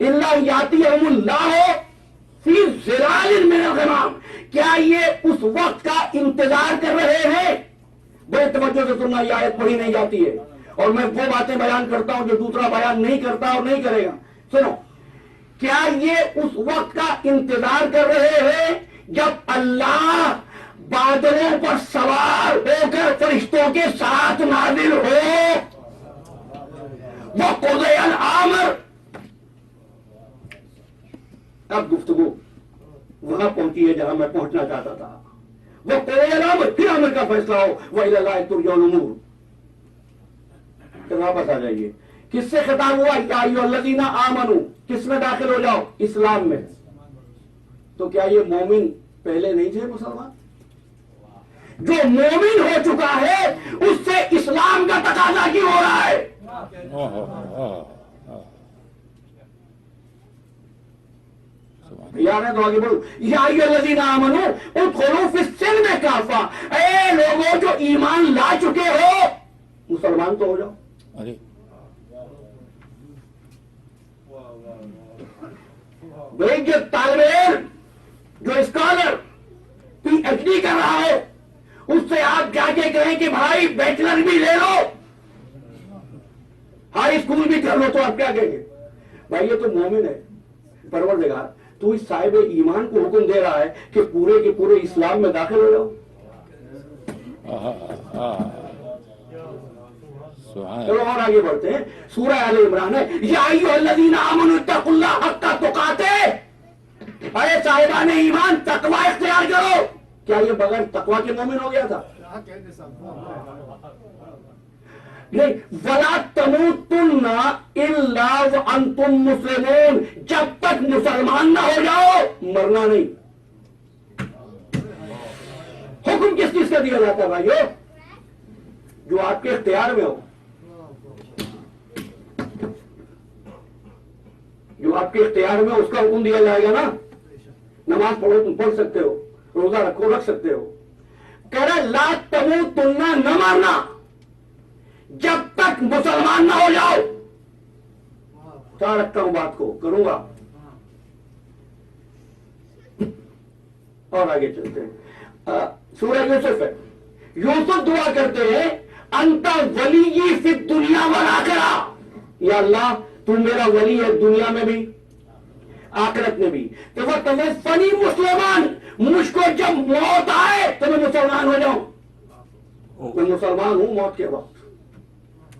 إِلَّا أَن يَأْتِيَهُمُ اللَّهُ فِي ظِلَالٍ مِّنَ الْغَمَامِ، کیا یہ اس وقت کا انتظار کر رہے ہیں؟ بڑے توجہ سے سننا، یہ آیت پڑھی نہیں جاتی ہے، اور میں وہ باتیں بیان کرتا ہوں جو دوسرا بیان نہیں کرتا اور نہیں کرے گا۔ سنو، کیا یہ اس وقت کا انتظار کر رہے ہیں جب اللہ بادلوں پر سوار ہو کر فرشتوں کے ساتھ نازل ہو، وَقُضِیَ الْأَمْرُ، اب گفتگو وہاں پہنچی ہے جہاں میں پہنچنا چاہتا تھا، وَقُضِیَ الْأَمْرُ، پھر امر کا فیصلہ ہو، وَإِلَى اللَّهِ تُرْجَعُ الْأُمُورُ، واپس آ جائیے۔ کس سے خطاب ہوا؟ یا ایھا الذین آمنوا، کس میں داخل ہو جاؤ؟ اسلام میں۔ تو کیا یہ مومن پہلے نہیں تھے مسلمان؟ جو مومن ہو چکا ہے اس سے اسلام کا تقاضا کیوں ہو رہا ہے؟ یار ہے تو آگے بڑھو، یا ایھا الذین آمنوا ادخلوا فی السلم کافہ، اے لوگوں جو ایمان لا چکے ہو، مسلمان تو ہو جاؤ۔ بھائی جو طالب علم، جو اسکالر پی ایچ ڈی کر رہا ہو، اس سے آپ جا کے کہیں کہ بھائی بیچلر بھی لے لو، ہائی اسکول بھی کر لو، تو آپ کیا کہیں گے؟ بھائی یہ تو مومن ہے، پروردگار تو اس صاحب ایمان کو حکم دے رہا ہے کہ پورے کے پورے اسلام میں داخل ہو جاؤ۔ چلو اور آگے بڑھتے ہیں، سورہ آل عمران ہے، یا ایھا الذین آمنوا اتقوا اللہ حق تقاته، اے صاحبان ایمان تقوی اختیار کرو۔ کیا یہ بغیر تقوی کے مومن ہو گیا تھا؟ نہیں، وَلَا تَمُوتُنَّ إِلَّا وَأَنْتُمْ مُسْلِمُونَ، جب تک مسلمان نہ ہو جاؤ مرنا نہیں۔ حکم کس چیز کا دیا جاتا ہے بھائیو؟ جو آپ کے اختیار میں ہو، جو آپ کے اختیار میں اس کا حکم دیا جائے گا نا۔ نماز پڑھو، تم پڑھ سکتے ہو، روزہ رکھو، رکھ سکتے ہو۔ کہہ رہا لا تموتن، نہ مرنا جب تک مسلمان نہ ہو جاؤ۔ کیا رکھتا ہوں بات کو، کروں گا اور آگے چلتے ہیں۔ سورہ یوسف ہے، یوسف دعا کرتے ہیں انت ولی فی الدنیا والآخرہ، یا اللہ تو میرا ولی ہے دنیا میں بھی آخرت میں بھی۔ تو وہ توفنی مسلمان، مجھ کو جب موت آئے تو میں مسلمان ہو جاؤں، میں مسلمان ہوں موت کے وقت۔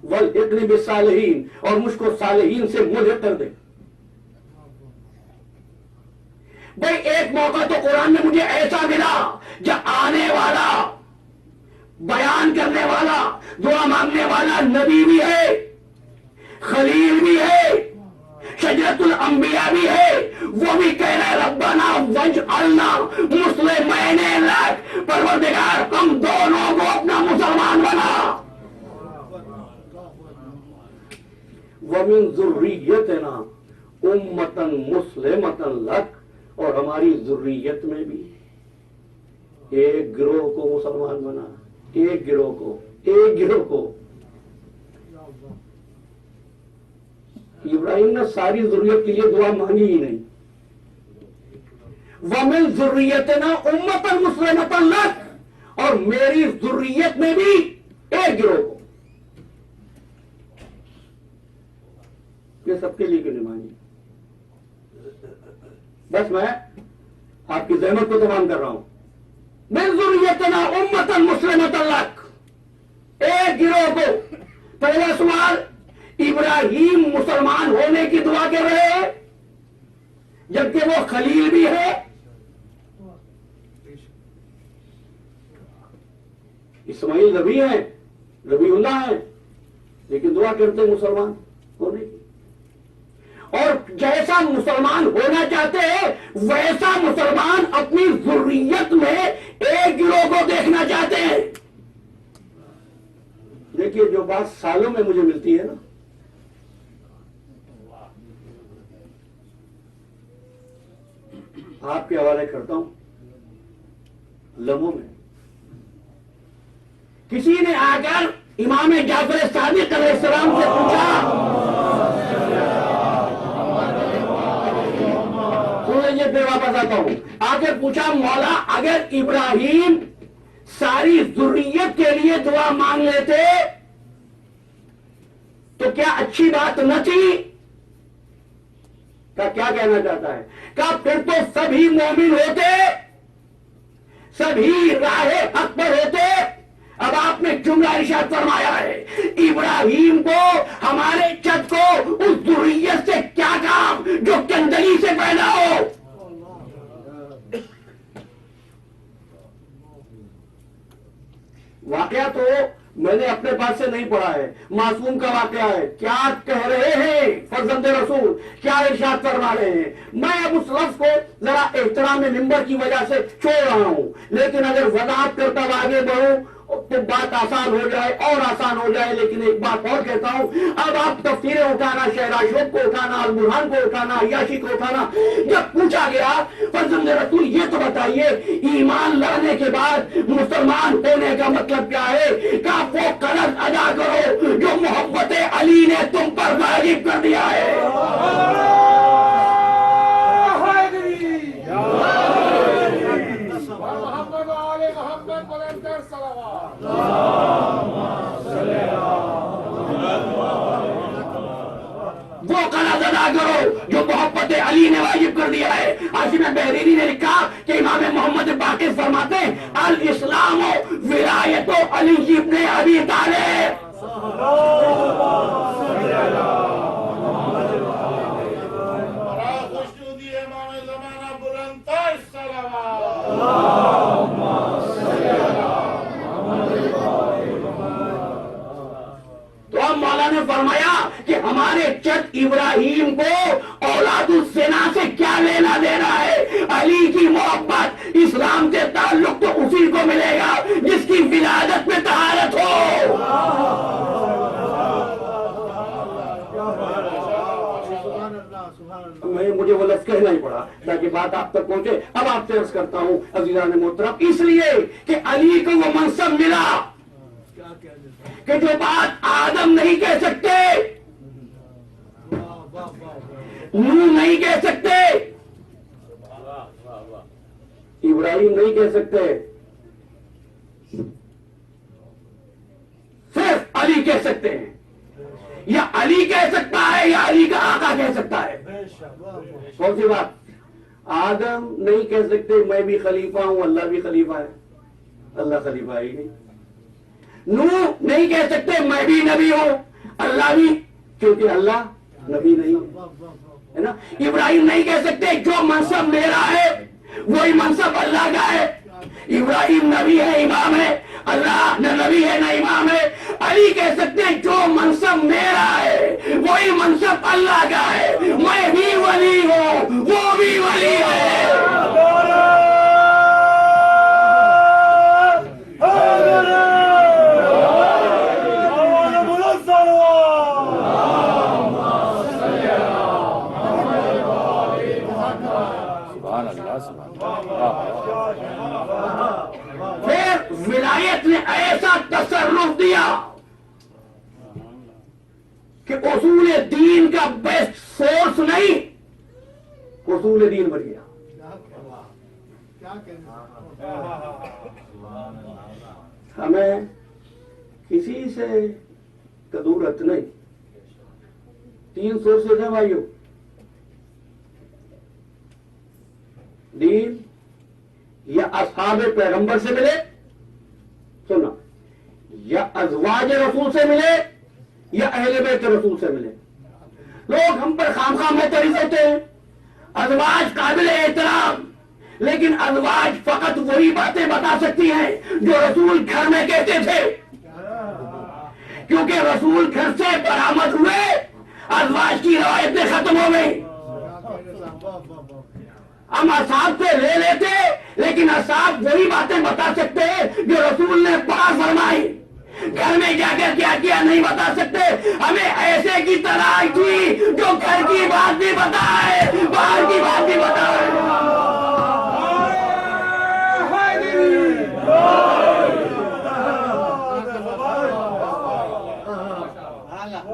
والحقنی بالصالحین، اور مجھ کو صالحین سے ملحق کر دے۔ بھائی ایک موقع تو قرآن میں مجھے ایسا ملا جب آنے والا بیان کرنے والا دعا مانگنے والا نبی بھی ہے، خلیل بھی ہے، شجرۃ الانبیاء بھی ہے، وہ بھی کہہ رہے ربنا وجعلنا مسلمین لک، پروردگار ہم دونوں کو اپنا مسلمان بنا، ومن ذریتنا امتا مسلمتا لک، اور ہماری ذریت میں بھی ایک گروہ کو مسلمان بنا، ایک گروہ کو ابراہیم نے ساری ضروریت کے لیے دعا مانگی ہی نہیں، وَمِن ذُرِّيَّتِنَا أُمَّةً مُسْلِمَةً لَكَ، اور میری ذریت میں بھی ایک گروہ کو، یہ سب کے لیے کیوں نہیں مانگی؟ بس میں آپ کی زحمت کو تمام کر رہا ہوں، مِن ذُرِّيَّتِنَا أُمَّةً مُسْلِمَةً لَكَ، ایک گروہ کو۔ پہلا سوال، ابراہیم مسلمان ہونے کی دعا کر رہے ہیں جبکہ وہ خلیل بھی ہے، اسماعیل نبی ہیں، نبی اللہ ہیں، لیکن دعا کرتے مسلمان ہونے کی، اور جیسا مسلمان ہونا چاہتے ہیں ویسا مسلمان اپنی ذریت میں ایک گروہ کو دیکھنا چاہتے ہیں۔ دیکھیے جو بات سالوں میں مجھے ملتی ہے نا، آپ کے حوالے کرتا ہوں، لمحوں میں کسی نے آ کر امام جعفر صادق علیہ السلام سے پوچھا، سنیے پھر واپس آتا ہوں، آ کر پوچھا مولا اگر ابراہیم ساری ذریت کے لیے دعا مانگ لیتے تو کیا اچھی بات نہ تھی؟ کیا کہنا چاہتا ہے؟ کہ پھر تو سبھی مومن ہوتے، سبھی راہ حق پر ہوتے۔ اب آپ نے جملہ ارشاد فرمایا ہے، ابراہیم کو، ہمارے چت کو اس ذریت سے کیا کام جو گندگی سے پیدا ہو۔ واقعہ تو میں نے اپنے پاس سے نہیں پڑھا ہے، معصوم کا واقعہ ہے۔ کیا کہہ رہے ہیں فرزند رسول، کیا ارشاد فرما رہے ہیں؟ میں اب اس لفظ کو ذرا احترام ممبر کی وجہ سے چھوڑ رہا ہوں، لیکن اگر وضاحت کرتا ہوا آگے بڑھوں تو بات آسان ہو جائے اور آسان ہو جائے۔ لیکن ایک بات اور کہتا ہوں، اب آپ تفسیریں اٹھانا، شہرا شوق کو اٹھانا، البرہان کو اٹھانا، عیاشی کو اٹھانا۔ جب پوچھا گیا فرزند رسول یہ تو بتائیے ایمان لانے کے بعد مسلمان ہونے کا مطلب کیا ہے؟ کہ وہ قرض ادا کرو جو محبت علی نے تم پر واجب کر دیا ہے۔ وہ قرض ادا کرو جو محبت علی نے واجب کر دیا ہے۔ حاشم بحرینی نے لکھا کہ امام محمد باقر فرماتے ہیں الاسلام ولایت علی ابن ابی طالب۔ تو اب مولا نے فرمایا کہ ہمارے چچ ابراہیم کو اولاد الزنا سے کیا لینا دینا ہے؟ علی کی محبت، اسلام سے تعلق تو اسی کو ملے گا جس کی ولادت میں طہارت ہو۔ مجھے وہ لفظ کہنا ہی پڑا تاکہ بات آپ تک پہنچے۔ اب آپ سے عرض کرتا ہوں عزیزان محترم، اس لیے کہ علی کو وہ منصب ملا کہ جو بات آدم نہیں کہہ سکتے، نوح نہیں کہہ سکتے، ابراہیم نہیں کہہ سکتے، صرف علی کہہ سکتے ہیں۔ یا علی کہہ سکتا ہے یا علی کا آقا کہہ سکتا ہے۔ کون سی بات؟ آدم نہیں کہہ سکتے میں بھی خلیفہ ہوں، اللہ بھی خلیفہ ہے، اللہ خلیفہ ہی نہیں۔ نوح نہیں کہہ سکتے میں بھی نبی ہوں، اللہ بھی، کیونکہ اللہ نبی نہیں۔ ہے نا. ابراہیم نہیں کہہ سکتے جو منصب میرا ہے وہی منصب اللہ کا ہے. ابراہیم نبی ہے, امام ہے, اللہ نہ نبی ہے نہ امام ہے. علی کہہ سکتے ہیں جو منصب میرا ہے وہی منصب اللہ کا ہے. میں بھی ولی ہوں, وہ بھی ولی ہے. سبحان اللہ سبحان اللہ. پھر ولایت نے ایسا تصرف دیا کہ اصول دین کا بیسٹ سورس نہیں, اصول دین بن گیا. ہمیں کسی سے کدورت نہیں. 3 سورسز ہیں بھائیو. دین یا اصحاب پیغمبر سے ملے, سننا, یا ازواج رسول سے ملے, یا اہل بیت رسول سے ملے. لوگ ہم پر خام خام معترض ہوتے ہیں. ازواج قابل احترام, لیکن ازواج فقط وہی باتیں بتا سکتی ہیں جو رسول گھر میں کہتے تھے, کیونکہ رسول گھر سے برآمد ہوئے, ازواج کی روایتیں ختم ہو گئی. ہم اصحاب سے لے لیتے, لیکن اصحاب وہی باتیں بتا سکتے ہیں جو رسول نے پڑھا فرمائی. گھر میں جا کر کیا کیا نہیں بتا سکتے. ہمیں ایسے کی تلاش تھی جو گھر کی بات بھی بتائے, باہر کی بات بھی بتائے.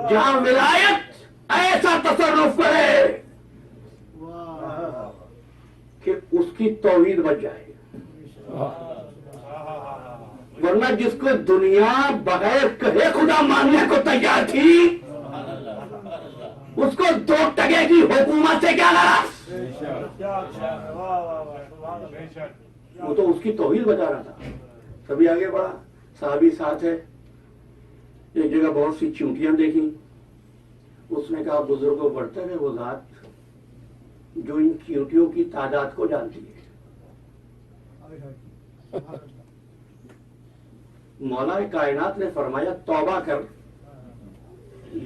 جہاں ولایت ایسا تصرف کرے کہ اس کی توحید بچ جائے. ورنہ جس کو دنیا بغیر کہے خدا ماننے کو تیار تھی, اس کو 2 ٹکے کی حکومت سے کیا لڑا. وہ تو اس کی توحید بچا رہا تھا. سبھی آگے بڑھا, صحابی ساتھ ہے. ایک جگہ بہت سی چونٹیاں دیکھی. اس نے کہا بزرگوں بڑھتے ہیں وہ ذات جو ان چیونٹیوں کی تعداد کو جانتی ہے. مولا کائنات نے فرمایا توبہ کر,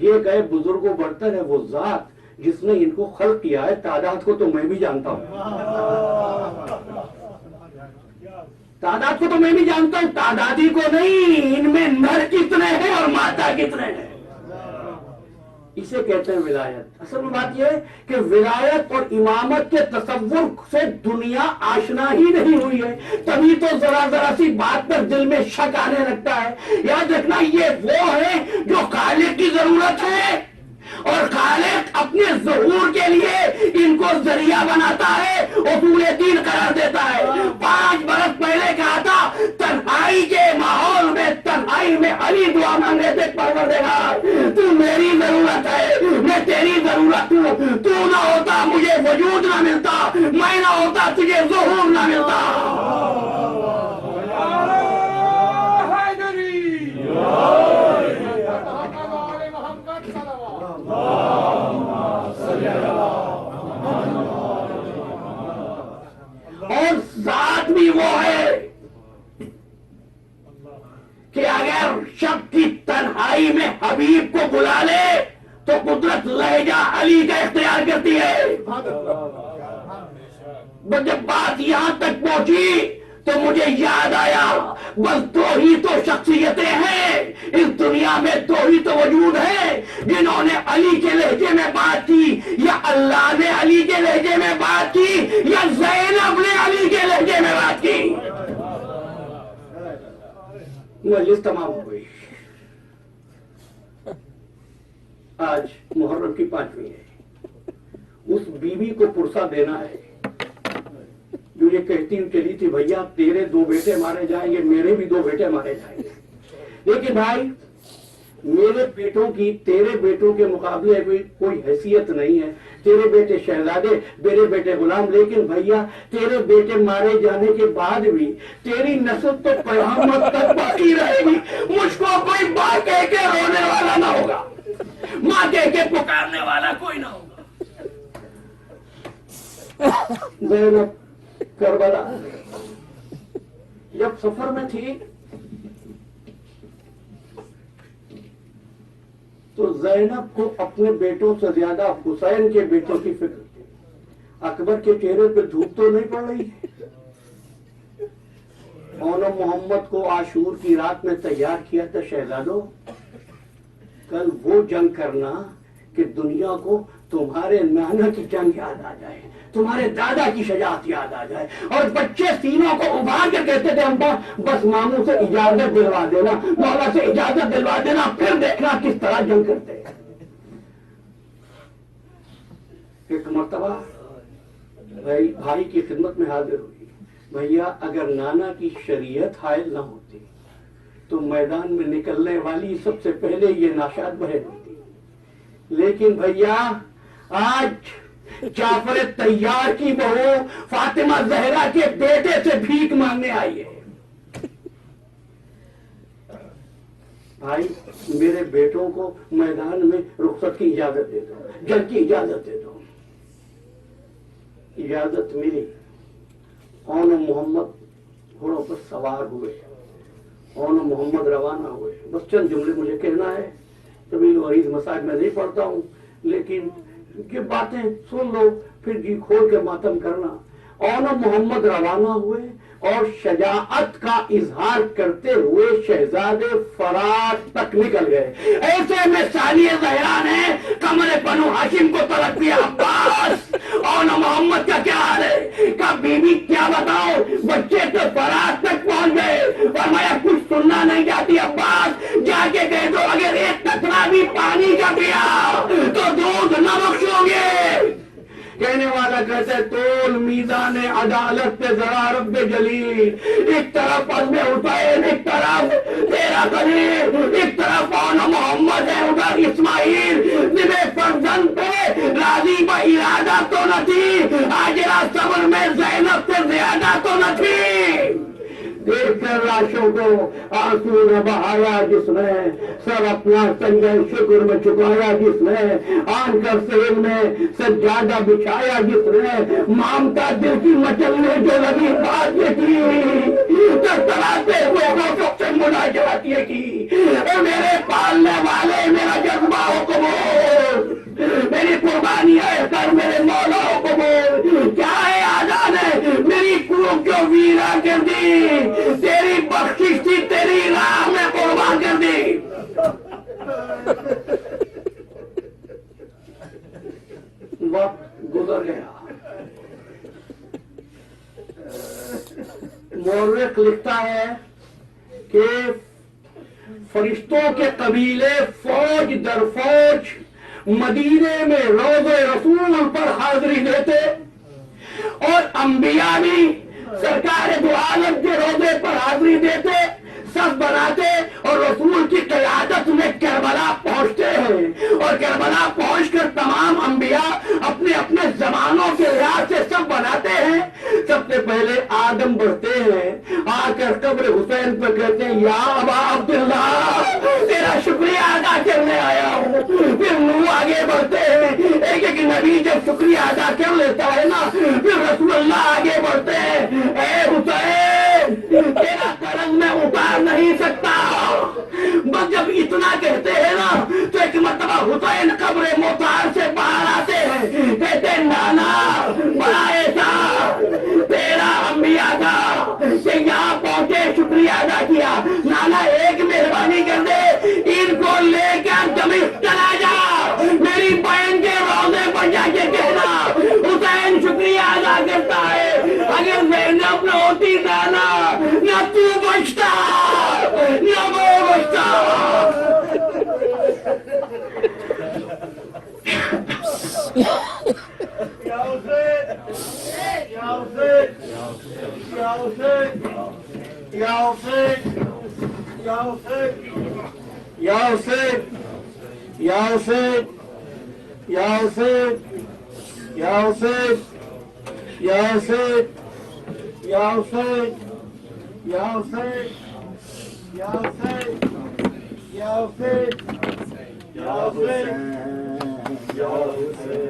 یہ کہے بزرگوں برتر ہے وہ ذات جس نے ان کو خلق کیا ہے, تعداد کو تو میں بھی جانتا ہوں. تعداد کو تو میں بھی جانتا ہوں, تعدادی کو نہیں. ان میں نر کتنے ہیں اور مادہ کتنے ہیں, اسے کہتے ہیں ولایت. اصل میں بات یہ ہے کہ ولایت اور امامت کے تصور سے دنیا آشنا ہی نہیں ہوئی ہے, تبھی تو ذرا ذرا سی بات پر دل میں شک آنے لگتا ہے. یاد رکھنا یہ وہ ہے جو خالق کی ضرورت ہے, اور خالق اپنے ظہور کے لیے ان کو ذریعہ بناتا ہے, اصول دین قرار دیتا ہے. 5 برس پہلے کہا تھا تنہائی کے ماحول میں, تنہائی میں علی دعا مانگے تھے, پروردگار تو میری ضرورت ہے, میں تیری ضرورت ہوں. تو نہ ہوتا مجھے وجود نہ ملتا, میں نہ ہوتا تجھے ظہور نہ ملتا. اور ذات بھی وہ ہے کہ اگر شب کی تنہائی میں حبیب کو بلا لے تو قدرت لہجہ علی کا اختیار کرتی ہے. جب بات یہاں تک پہنچی تو مجھے یاد آیا بس 2 ہی تو شخصیتیں ہیں اس دنیا میں, 2 ہی تو وجود ہیں جنہوں نے علی کے لہجے میں بات کی. یا اللہ نے علی کے لہجے میں بات کی, یا زینب نے علی کے لہجے میں بات کی. مجلس تمام ہو گئی. آج محرم کی 5ویں ہے. اس بیوی کو پرسہ دینا ہے جو یہ کہتی چلی تھی بھیا تیرے 2 بیٹے مارے جائیں گے, میرے بھی 2 بیٹے مارے جائیں گے, لیکن بھائی میرے بیٹوں کی تیرے بیٹوں کے مقابلے کوئی حیثیت نہیں ہے. تیرے بیٹے شہزادے, میرے بیٹے غلام, لیکن بھیا تیرے بیٹے مارے جانے کے بعد بھی تیری نسل تو قیامت تک باقی رہے گی. مجھ کو کوئی ماں کہہ کے رونے والا نہ ہوگا, ماں کہہ کے پکارنے والا کوئی نہ ہوگا. زینب کربلا جب سفر میں تھی تو زینب کو اپنے بیٹوں سے زیادہ حسین کے بیٹوں کی فکر تھی. اکبر کے چہرے پہ دھوپ تو نہیں پڑ رہی. اونم محمد کو عاشور کی رات میں تیار کیا تھا شہزادوں کل وہ جنگ کرنا کہ دنیا کو تمہارے نانا کی جنگ یاد آ جائے, تمہارے دادا کی شجاعت یاد آ جائے, اور بچے سینوں کو ابھار کے کہتے تھے امبا بس ماموں سے اجازت دلوا دینا, مولا سے اجازت دلوا دینا, پھر دیکھنا کس طرح جنگ کرتے. ایک مرتبہ بھائی کی خدمت میں حاضر ہوئی, بھیا اگر نانا کی شریعت حائل نہ ہوتی تو میدان میں نکلنے والی سب سے پہلے یہ ناشاد بہن ہوتی, لیکن بھیا آج جعفر طیار کی بہو فاطمہ زہرا کے بیٹے سے بھیک مانگنے آئی ہے. بھائی میرے بیٹوں کو میدان میں رخصت کی اجازت دے دو, جنگ کی اجازت دے دو. اجازت ملی. اونم محمد گھوڑوں پر سوار ہوئے, اونم محمد روانہ ہوئے. بس چند جملے مجھے کہنا ہے, طویل و عریض مسائل میں نہیں پڑھتا ہوں, لیکن یہ باتیں سن لو پھر جی کھول کے ماتم کرنا. اونم محمد روانہ ہوئے اور شجاعت کا اظہار کرتے ہوئے شہزادے فرات تک نکل گئے. ایسے میں ثانیہ زہرا نے قمر بنو ہاشم کو طلب کیا, عباس اونم محمد کا کیا حال ہے؟ کہ بی بی کیا بتاؤ, بچے تو فرات تک پہنچ گئے اور میں اب کچھ سننا نہیں چاہتی. عباس جا کے کہہ دو اگر ایک قطرہ بھی پانی کا پیا تو دودھ نہ بخشو گے. کہنے والا کہتے تول میزان عدالت پہ ذرا رب جلیل, ایک طرف عزم حسین, ایک طرف تیرا قریب, ایک طرف اونم محمد ہے, ادھر اسماعیل ذبح فرزند پہ راضی با ارادہ تو نہ تھی, ہاجرہ صبر میں زینب سے زیادہ تو نہ تھی. دیکھ کر لاشوں کو آنسو نہ بہایا جس نے, سب اپنا سنجے شکر میں چکایا جس نے, آن کر سیل میں سجادہ بچھایا جس نے, مامتا دل کی مچلنے جو لگی بات یہ کی, تڑاتے ہوئے وہ سے مناجات یہ کی. میرے پالنے والے میرا جذبہ ہو قبول, میری قربانی ہے کر میرے مولا ہو قبول. کیا ہے آزاد ہے میری قلوب جو ویرا کر دی, تیری بخشش تھی تیری راہ میں قربان کر دی. وقت گزر گیا. مورخ لکھتا ہے کہ فرشتوں کے قبیلے فوج در فوج مدینے میں روضہ رسول پر حاضری دیتے, اور انبیاء بھی سرکار دو عالم کے روضے پر حاضری دیتے, صف بناتے اور رسول کی قیادت میں کربلا پہنچتے ہیں, اور کربلا پہنچ کر تمام انبیاء اپنے اپنے زمانوں کے لحاظ سے صف بناتے ہیں. سب سے پہلے آدم بڑھتے ہیں, آ کر قبر حسین پہ کہتے ہیں یا ابا عبداللہ تیرا شکریہ ادا کرنے آیا ہوں. پھر نوح آگے بڑھتے ہیں, ایک ایک نبی جب شکریہ ادا کر لیتا ہے نا پھر رسول اللہ آگے بڑھتے ہیں, اے حسین تیرا کرم میں اتار نہیں سکتا. بس جب اتنا کہتے ہیں نا تو ایک مرتبہ حسین قبر مطہر سے باہر آتے ہیں, کہتے ہیں نانا بڑا ایسا تیرا انبیاء کا کہ یہاں پہنچے شکریہ ادا کیا. نانا ایک مہربانی کر دے, ان کو لے کر دمشق چلا جا, میری بہن کے روضے پر جا کے کہنا حسین شکریہ ادا کرتا ہے. اگر زینب نہ ہوتی نانا نہ تو بچتا نہ وہ بچتا. یا حسین یا حسین یا حسین یا حسین یا حسین یا حسین یا حسین یا حسین یا حسین یا حسین یا حسین یا حسین یا حسین یا حسین یا حسین یا حسین